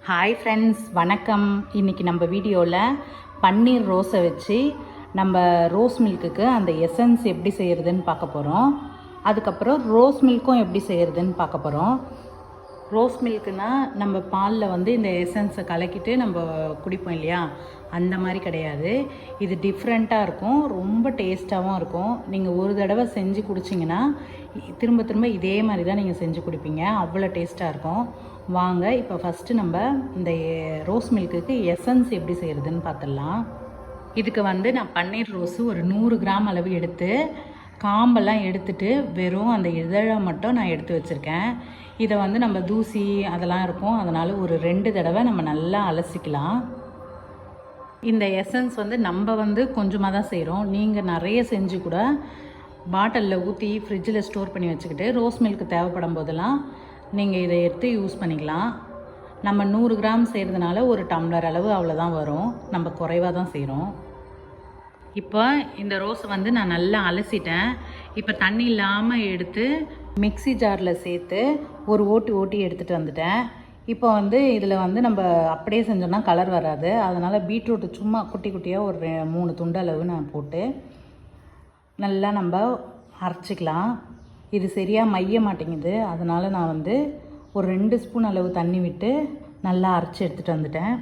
Hi friends, வணக்கம். இன்றைக்கி நம்ம வீடியோவில் பன்னீர் ரோஸை வச்சு நம்ம ரோஸ் மில்க்குக்கு அந்த எசன்ஸ் எப்படி செய்கிறதுன்னு பார்க்க போகிறோம். அதுக்கப்புறம் ரோஸ் மில்க்கும் எப்படி செய்கிறதுன்னு பார்க்க போகிறோம். ரோஸ் மில்க்குனால் நம்ம பாலில் வந்து இந்த எசன்ஸை கலக்கிட்டு நம்ம குடிப்போம் இல்லையா, அந்த மாதிரி கிடையாது. இது டிஃப்ரெண்ட்டாக இருக்கும், ரொம்ப டேஸ்ட்டாகவும் இருக்கும். நீங்கள் ஒரு தடவை செஞ்சு குடிச்சிங்கன்னா திரும்ப திரும்ப இதே மாதிரி தான் நீங்கள் செஞ்சு குடிப்பீங்க, அவ்வளோ டேஸ்ட்டாக இருக்கும். வாங்க இப்போ ஃபஸ்ட்டு நம்ம இந்த ரோஸ் மில்க்குக்கு எசன்ஸ் எப்படி செய்கிறதுன்னு பார்த்துடலாம். இதுக்கு வந்து நான் பன்னீர் ரோஸு ஒரு 100 கிராம் அளவு எடுத்து காம்பெல்லாம் எடுத்துட்டு வெறும் அந்த இதழை மட்டும் நான் எடுத்து வச்சுருக்கேன். இதை வந்து நம்ம தூசி அதெல்லாம் இருக்கும், அதனால் ஒரு 2 தடவை நம்ம நல்லா அலசிக்கலாம். இந்த எசன்ஸ் வந்து நம்ம வந்து கொஞ்சமாக தான் செய்கிறோம். நீங்கள் நிறைய செஞ்சு கூட பாட்டிலில் ஊற்றி ஃப்ரிட்ஜில் ஸ்டோர் பண்ணி வச்சுக்கிட்டு ரோஸ் மில்க்கு தேவைப்படும் போதெல்லாம் நீங்கள் இதை எடுத்து யூஸ் பண்ணிக்கலாம். நம்ம 100 கிராம் செய்கிறதுனால ஒரு டம்ளர் அளவு அவ்வளோதான் வரும், நம்ம குறைவாக தான் செய்கிறோம். இப்போ இந்த ரோஸை வந்து நான் நல்லா அலசிட்டேன். இப்போ தண்ணி இல்லாமல் எடுத்து மிக்ஸி ஜாரில் சேர்த்து ஒரு ஓட்டி எடுத்துகிட்டு வந்துட்டேன். இப்போ வந்து இதில் வந்து நம்ம அப்படியே செஞ்சோன்னா கலர் வராது, அதனால் பீட்ரூட்டு சும்மா குட்டி குட்டியாக ஒரு 3 துண்டு அளவு நான் போட்டு நல்லா நம்ம அரைச்சிக்கலாம். இது சரியாக மைய மாட்டேங்குது, அதனால் நான் வந்து ஒரு 2 ஸ்பூன் அளவு தண்ணி விட்டு நல்லா அரைச்சி எடுத்துகிட்டு வந்துட்டேன்.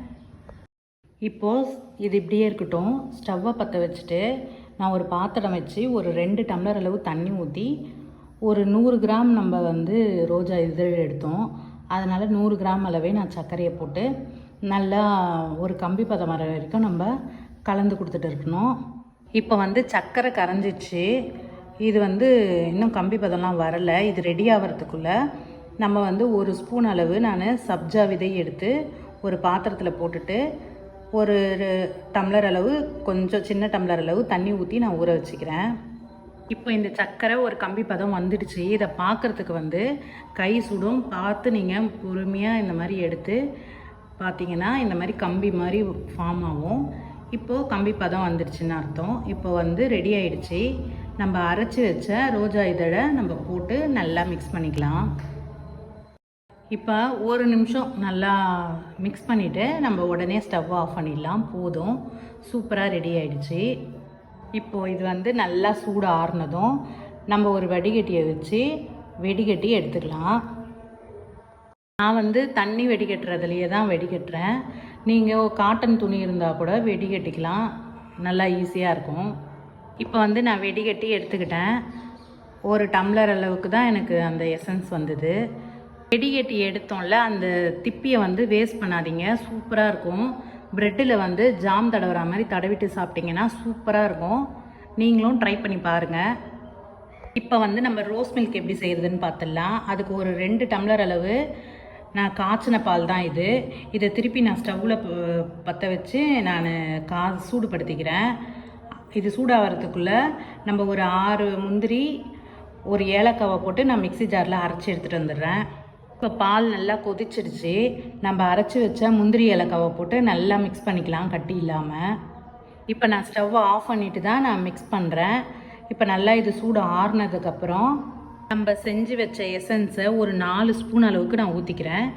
இப்போது இது இப்படியே இருக்கட்டும். ஸ்டவ்வை பற்ற வச்சுட்டு நான் ஒரு பாத்திரம் வச்சு ஒரு 2 டம்ளர் அளவு தண்ணி ஊற்றி ஒரு 100 கிராம் நம்ம வந்து ரோஜா இதழ் எடுத்தோம், அதனால் 100 கிராம் அளவே நான் சர்க்கரையை போட்டு நல்லா ஒரு கம்பி பதம் வர வரைக்கும் நம்ம கலந்து கொடுத்துட்டு இருக்கணும். இப்போ வந்து சர்க்கரை கரைஞ்சிச்சு, இது வந்து இன்னும் கம்பி பதம்லாம் வரலை. இது ரெடி ஆகிறதுக்குள்ளே நம்ம வந்து ஒரு ஸ்பூன் அளவு நான் சப்ஜா விதை எடுத்து ஒரு பாத்திரத்தில் போட்டுட்டு ஒரு டம்ளர் அளவு, கொஞ்சம் சின்ன டம்ளர் அளவு தண்ணி ஊற்றி நான் ஊற வச்சுக்கிறேன். இப்போ இந்த சர்க்கரை ஒரு கம்பி பதம் வந்துடுச்சு. இதை பார்க்குறதுக்கு வந்து கை சுடும், பார்த்து நீங்கள் பொறுமையாக இந்த மாதிரி எடுத்து பார்த்தீங்கன்னா இந்த மாதிரி கம்பி மாதிரி ஃபார்ம் ஆகும். இப்போது கம்பி பதம் வந்துடுச்சுன்னு அர்த்தம். இப்போ வந்து ரெடி ஆகிடுச்சு. நம்ம அரைச்சி வச்ச ரோஜா இதழை நம்ம போட்டு நல்லா மிக்ஸ் பண்ணிக்கலாம். இப்போ ஒரு நிமிஷம் நல்லா மிக்ஸ் பண்ணிவிட்டு நம்ம உடனே ஸ்டவ் ஆஃப் பண்ணிடலாம். போதும், சூப்பராக ரெடி ஆகிடுச்சு. இப்போது இது வந்து நல்லா சூடு ஆறுனதும் நம்ம ஒரு வடிகட்டியை வச்சு வெடிகட்டி எடுத்துக்கலாம். நான் வந்து தண்ணி வெடிகட்டுறதுலையே தான் வெடிகட்டுறேன். நீங்கள் காட்டன் துணி இருந்தால் கூட வெடிகட்டிக்கலாம், நல்லா ஈஸியாக இருக்கும். இப்போ வந்து நான் வெடிகட்டி எடுத்துக்கிட்டேன். ஒரு டம்ளர் அளவுக்கு தான் எனக்கு அந்த எசன்ஸ் வந்தது. வெடிகட்டி எடுத்தோம்ல, அந்த திப்பியை வந்து வேஸ்ட் பண்ணாதீங்க, சூப்பராக இருக்கும். ப்ரெட்டில் வந்து ஜாம் தடவுற மாதிரி தடவிட்டு சாப்பிட்டிங்கன்னா சூப்பராக இருக்கும். நீங்களும் ட்ரை பண்ணி பாருங்கள். இப்போ வந்து நம்ம ரோஸ் மில்க் எப்படி செய்கிறதுன்னு பார்த்துடலாம். அதுக்கு ஒரு 2 டம்ளர் அளவு நான் காய்ச்சின பால் தான் இது. இதை திருப்பி நான் ஸ்டவ்வில் பற்ற வச்சு நான் சூடுபடுத்திக்கிறேன். இது சூடாகிறதுக்குள்ளே நம்ம ஒரு 6 முந்திரி ஒரு ஏலக்காவை போட்டு நான் மிக்ஸி ஜாரில் அரைச்சி எடுத்துகிட்டு வந்துடுறேன். இப்போ பால் நல்லா கொதிச்சிடுச்சு. நம்ம அரைச்சி வச்ச முந்திரி ஏலக்காவை போட்டு நல்லா மிக்ஸ் பண்ணிக்கலாம் கட்டி இல்லாமல். இப்போ நான் ஸ்டவ்வை ஆஃப் பண்ணிவிட்டு தான் நான் மிக்ஸ் பண்ணுறேன். இப்போ நல்லா இது சூடு ஆறுனதுக்கப்புறம் நம்ம செஞ்சு வச்ச எசன்ஸை ஒரு 4 ஸ்பூன் அளவுக்கு நான் ஊற்றிக்கிறேன்.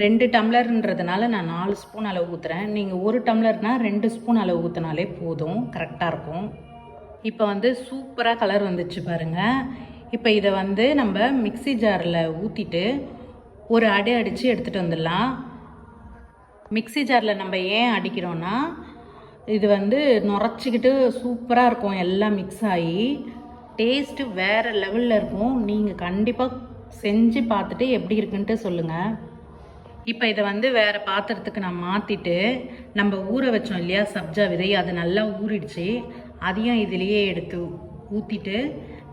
2 டம்ளர்ன்றதுனால நான் 4 ஸ்பூன் அளவு ஊற்றுறேன். நீங்கள் 1 டம்ளர்னால் 2 ஸ்பூன் அளவு ஊற்றினாலே போதும், கரெக்டாக இருக்கும். இப்போ வந்து சூப்பராக கலர் வந்துச்சு பாருங்கள். இப்போ இதை வந்து நம்ம மிக்ஸி ஜாரில் ஊற்றிட்டு ஒரு அடி அடித்து எடுத்துகிட்டு வந்துடலாம். மிக்ஸி ஜாரில் நம்ம ஏன் அடிக்கிறோன்னா இது வந்து நுரைச்சிக்கிட்டு சூப்பராக இருக்கும், எல்லாம் மிக்ஸ் ஆகி டேஸ்ட்டு வேறு லெவலில் இருக்கும். நீங்கள் கண்டிப்பாக செஞ்சு பார்த்துட்டு எப்படி இருக்குன்ட்டு சொல்லுங்கள். இப்போ இதை வந்து வேறு பாத்திரத்துக்கு நான் மாற்றிட்டு நம்ம ஊற வச்சோம் இல்லையா சப்ஜா விதை, அது நல்லா ஊறிடுச்சு. அதையும் இதிலையே எடுத்து ஊற்றிட்டு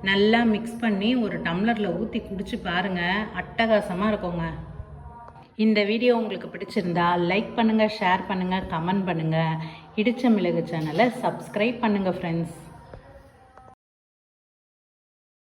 நல்லா மிக்ஸ் பண்ணி ஒரு டம்ளரில் ஊற்றி குடிச்சு பாருங்கள், அட்டகாசமாக இருக்குங்க. இந்த வீடியோ உங்களுக்கு பிடிச்சிருந்தா லைக் பண்ணுங்கள், ஷேர் பண்ணுங்கள், கமெண்ட் பண்ணுங்கள். இடிச்ச மிளகு சேனலை சப்ஸ்கிரைப் பண்ணுங்கள் ஃப்ரெண்ட்ஸ்.